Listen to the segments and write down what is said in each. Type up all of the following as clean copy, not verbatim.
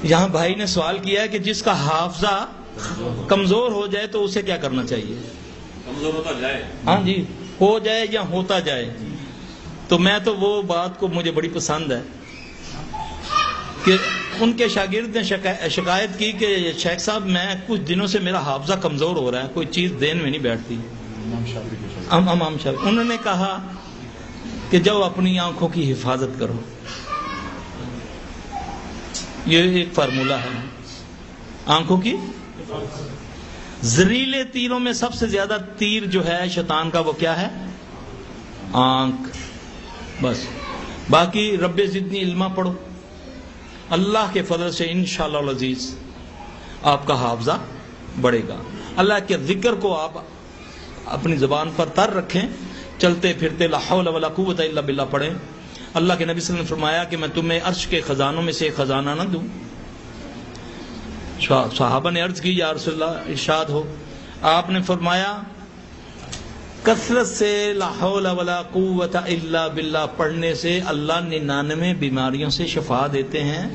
یہاں بھائی نے سوال کیا ہے کہ جس کا حافظہ کمزور ہو جائے تو اسے کیا کرنا چاہیے؟ کمزور ہوتا جائے، ہاں جی، ہو جائے یا ہوتا جائے. تو میں تو وہ بات کو مجھے بڑی پسند ہے کہ ان کے شاگرد نے شکایت کی کہ شیخ صاحب میں کچھ دنوں سے میرا حافظہ کمزور ہو رہا ہے، کوئی چیز ذہن میں نہیں بیٹھتی. امام شافعی انہوں نے کہا کہ جاؤ اپنی آنکھوں کی حفاظت کرو. یہ ایک فارمولہ ہے آنکھوں کی. زہریلے تیروں میں سب سے زیادہ تیر جو ہے شیطان کا وہ کیا ہے؟ آنکھ. بس باقی رب زدنی علما پڑھو، اللہ کے فضل سے انشاءاللہ العزیز آپ کا حافظہ بڑھے گا. اللہ کے ذکر کو آپ اپنی زبان پر تر رکھیں، چلتے پھرتے لا حول ولا قوت الا باللہ پڑھیں. اللہ کے نبی صلی اللہ علیہ وسلم نے فرمایا کہ میں تمہیں عرش کے خزانوں میں سے ایک خزانہ نہ دوں؟ صحابہ نے عرض کی یا رسول اللہ ارشاد ہو. آپ نے فرمایا کثرت سے لا حول ولا قوت الا باللہ پڑھنے سے اللہ 99 بیماریوں سے شفا دیتے ہیں،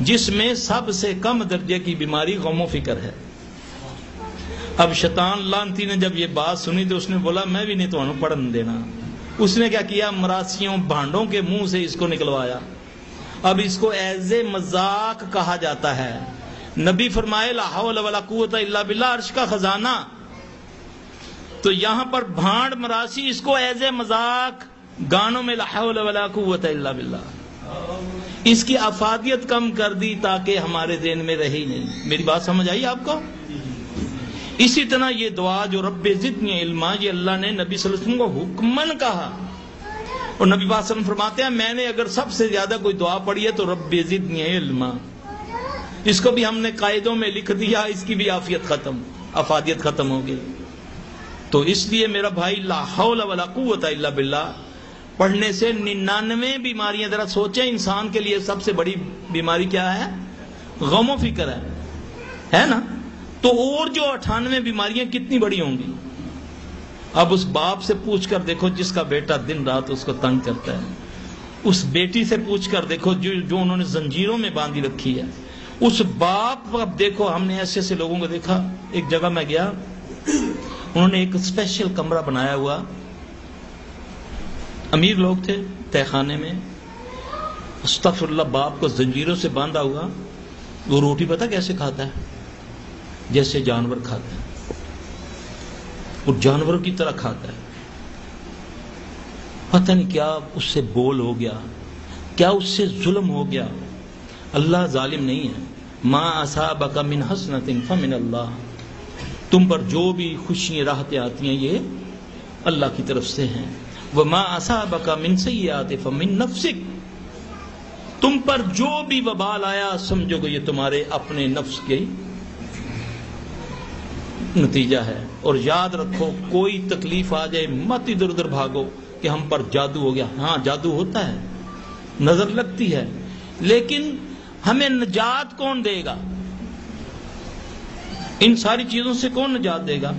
جس میں سب سے کم درجے کی بیماری غم و فکر ہے. اب شیطان لعنتی نے جب یہ بات سنی تو اس نے بولا میں بھی نہیں تمہیں پڑھن دینا. اس نے کیا کیا؟ مراسیوں بھانڈوں کے منہ سے اس کو نکلوایا. اب اس کو ایز اے مذاق کہا جاتا ہے. نبی فرمائے لا حول ولا قوت الا باللہ عرش کا خزانہ، تو یہاں پر بھانڈ مراسی اس کو ایز اے مذاق گانوں میں لا حول ولا قوت الا باللہ، اس کی افادیت کم کر دی تاکہ ہمارے ذہن میں رہی نہیں. میری بات سمجھ آئی آپ کو؟ اسی طرح یہ دعا جو رب زدنی علما، یہ اللہ نے نبی صلی اللہ علیہ وسلم کو حکمن کہا، اور نبی صلی اللہ علیہ وسلم فرماتے ہیں میں نے اگر سب سے زیادہ کوئی دعا پڑھی ہے تو رب زدنی علما. اس کو بھی ہم نے قاعدوں میں لکھ دیا، اس کی بھی عافیت ختم، افادیت ختم ہو گئی. تو اس لیے میرا بھائی لا حول ولا قوت الا باللہ پڑھنے سے 99 بیماریاں، ذرا سوچیں انسان کے لیے سب سے بڑی بیماری کیا ہے؟ غم و فکر ہے نا؟ تو اور جو 98 بیماریاں کتنی بڑی ہوں گی. اب اس باپ سے پوچھ کر دیکھو جس کا بیٹا دن رات اس کو تنگ کرتا ہے، اس بیٹی سے پوچھ کر دیکھو جو انہوں نے زنجیروں میں باندھی رکھی ہے، اس باپ. اب دیکھو ہم نے ایسے ایسے لوگوں کو دیکھا. ایک جگہ میں گیا، انہوں نے ایک اسپیشل کمرہ بنایا ہوا، امیر لوگ تھے، تہ خانے میں. استغفر اللہ، باپ کو زنجیروں سے باندھا ہوا. وہ روٹی پتہ کیسے کھاتا ہے؟ جیسے جانور کھاتا ہے، وہ جانوروں کی طرح کھاتا ہے. پتہ نہیں کیا اس سے بول ہو گیا، کیا اس سے ظلم ہو گیا. اللہ ظالم نہیں ہے. ما اصابک من حسنۃ فمن اللہ، تم پر جو بھی خوشیاں راحتیں آتی ہیں یہ اللہ کی طرف سے ہیں. وما اصابک من سیئات فمن نفسک، تم پر جو بھی وبال آیا سمجھو کہ یہ تمہارے اپنے نفس کے نتیجہ ہے. اور یاد رکھو کوئی تکلیف آ جائے مت ادھر ادھر بھاگو کہ ہم پر جادو ہو گیا. ہاں جادو ہوتا ہے، نظر لگتی ہے، لیکن ہمیں نجات کون دے گا؟ ان ساری چیزوں سے کون نجات دے گا؟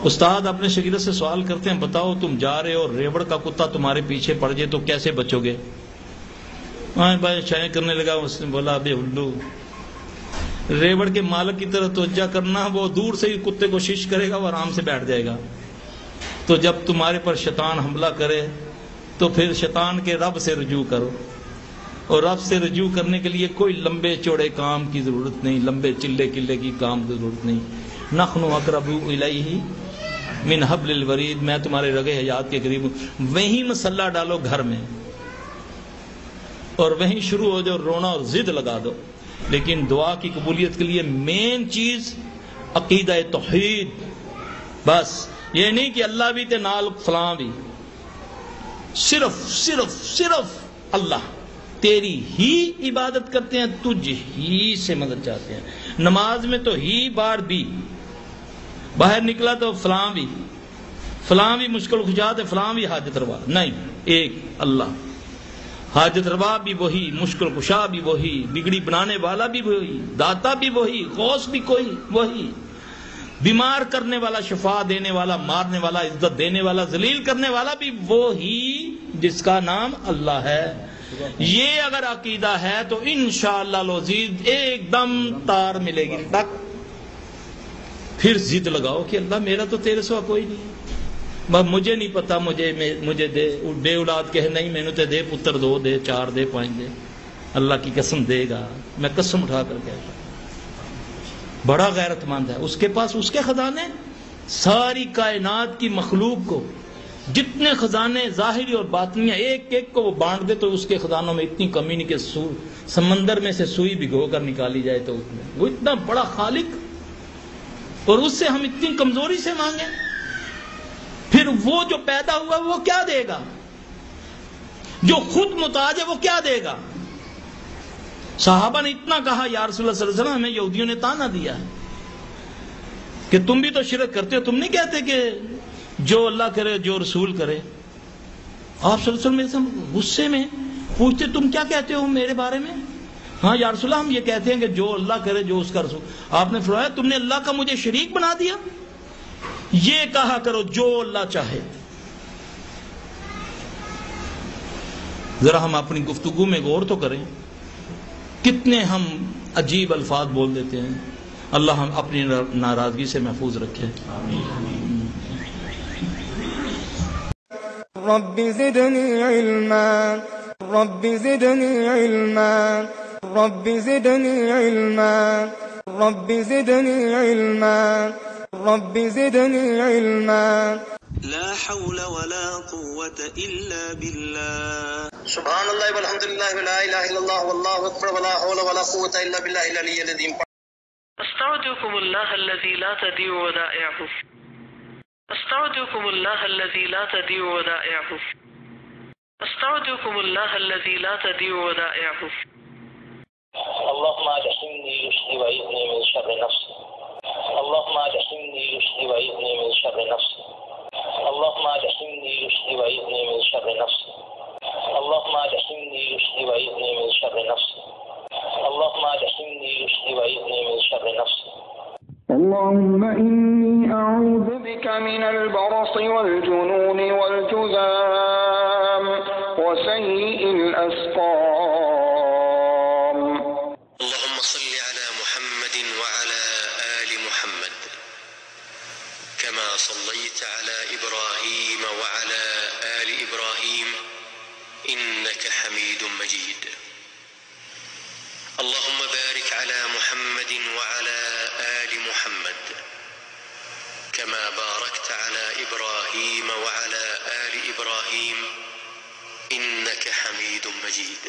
استاد اپنے شاگرد سے سوال کرتے ہیں بتاؤ تم جا رہے ہو، ریوڑ کا کتا تمہارے پیچھے پڑ جائے تو کیسے بچو گے؟ بھائی چائیں کرنے لگا. اس نے بولا ابے ہلو، ریوڑ کے مالک کی طرف توجہ کرنا، وہ دور سے ہی کتے کو شش کرے گا، وہ آرام سے بیٹھ جائے گا. تو جب تمہارے پر شیطان حملہ کرے تو پھر شیطان کے رب سے رجوع کرو، اور رب سے رجوع کرنے کے لیے کوئی لمبے چوڑے کام کی ضرورت نہیں، لمبے چلے قلے کی کام کی ضرورت نہیں. نحن اقرب الیہ من حبل الورید، میں تمہارے رگے حیات کے قریب ہوں. وہیں مسلح ڈالو گھر میں اور وہیں شروع ہو جاؤ رونا اور ضد لگا دو. لیکن دعا کی قبولیت کے لیے مین چیز عقیدہ توحید. بس یہ نہیں کہ اللہ بھی تے نال فلاں بھی، صرف اللہ، تیری ہی عبادت کرتے ہیں، تجھ ہی سے مدد چاہتے ہیں. نماز میں تو ہی بار بھی، باہر نکلا تو فلاں بھی مشکل کشاد ہے، فلاں بھی حاجت روا. نہیں، ایک اللہ. حاجت روا بھی وہی، مشکل کشا بھی وہی، بگڑی بنانے والا بھی وہی، داتا بھی وہی، غوث بھی کوئی وہی، بیمار کرنے والا، شفا دینے والا، مارنے والا، عزت دینے والا، ذلیل کرنے والا بھی وہی جس کا نام اللہ ہے. یہ اگر عقیدہ ہے تو انشاءاللہ العزیز ایک دم تار ملے گی تک. پھر ضد لگاؤ کہ اللہ میرا تو تیرے سوا کوئی نہیں ہے، بس مجھے نہیں پتا، مجھے دے. بے اولاد کہے نہیں مینوں تے دے پتر، 2 دے 4 دے 5 دے، اللہ کی قسم دے گا، میں قسم اٹھا کر کہتا ہوں. بڑا غیرت مند ہے، اس کے پاس اس کے خزانے، ساری کائنات کی مخلوق کو جتنے خزانے ظاہری اور باطنی ہیں ایک ایک کو وہ بانٹ دے تو اس کے خزانوں میں اتنی کمی نہیں کہ سمندر میں سے سوئی بھگو کر نکالی جائے تو وہ اتنا بڑا خالق، اور اس سے ہم اتنی کمزوری سے مانگیں. پھر وہ جو پیدا ہوا وہ کیا دے گا؟ جو خود محتاج ہے وہ کیا دے گا؟ صحابہ نے اتنا کہا یا رسول اللہ صلی اللہ علیہ وسلم، ہمیں یہودیوں نے تانا دیا ہے کہ تم بھی تو شرک کرتے ہو، تم نہیں کہتے کہ جو اللہ کرے جو رسول کرے. آپ صلی اللہ علیہ وسلم غصے میں پوچھتے تم کیا کہتے ہو میرے بارے میں؟ ہاں یا رسول اللہ ہم یہ کہتے ہیں کہ جو اللہ کرے جو اس کا رسول. آپ نے فرمایا تم نے اللہ کا مجھے شریک بنا دیا؟ یہ کہا کرو جو اللہ چاہے. ذرا ہم اپنی گفتگو میں غور تو کریں، کتنے ہم عجیب الفاظ بول دیتے ہیں. اللہ ہم اپنی ناراضگی سے محفوظ رکھے. رب زدنی علما، رب زدنی علما، رب زدنی علما، رب زدنی علما، رب زدني علما. لا حول ولا قوة إلا بالله. سبحان الله والحمد لله ولا إله إلا الله والله أكبر ولا حول ولا قوة إلا بالله العلي العظيم. استودعكم الله الذي لا تضيع ودائعه. استودعكم الله الذي لا تضيع ودائعه. استودعكم الله الذي لا تضيع ودائعه. اللهم اجعلني رشدي وعيذني من شر نفسي. اللهم اجعلني رشدي وعيذني من شر نفسي. اللهم اجعلني رشدي وعيذني من شر نفسي. اللهم اجعلني رشدي وعيذني من شر نفسي. اللهم اجعلني رشدي وعيذني من شر نفسي. اللهم إني أعوذ بك من البرص والجنون والجذام وسيء الأسقام. اللهم صل على محمد وعلى آل محمد كما صليت على إبراهيم وعلى آل إبراهيم إنك حميد مجيد. اللهم بارك على محمد وعلى آل محمد كما باركت على إبراهيم وعلى آل إبراهيم إنك حميد مجيد.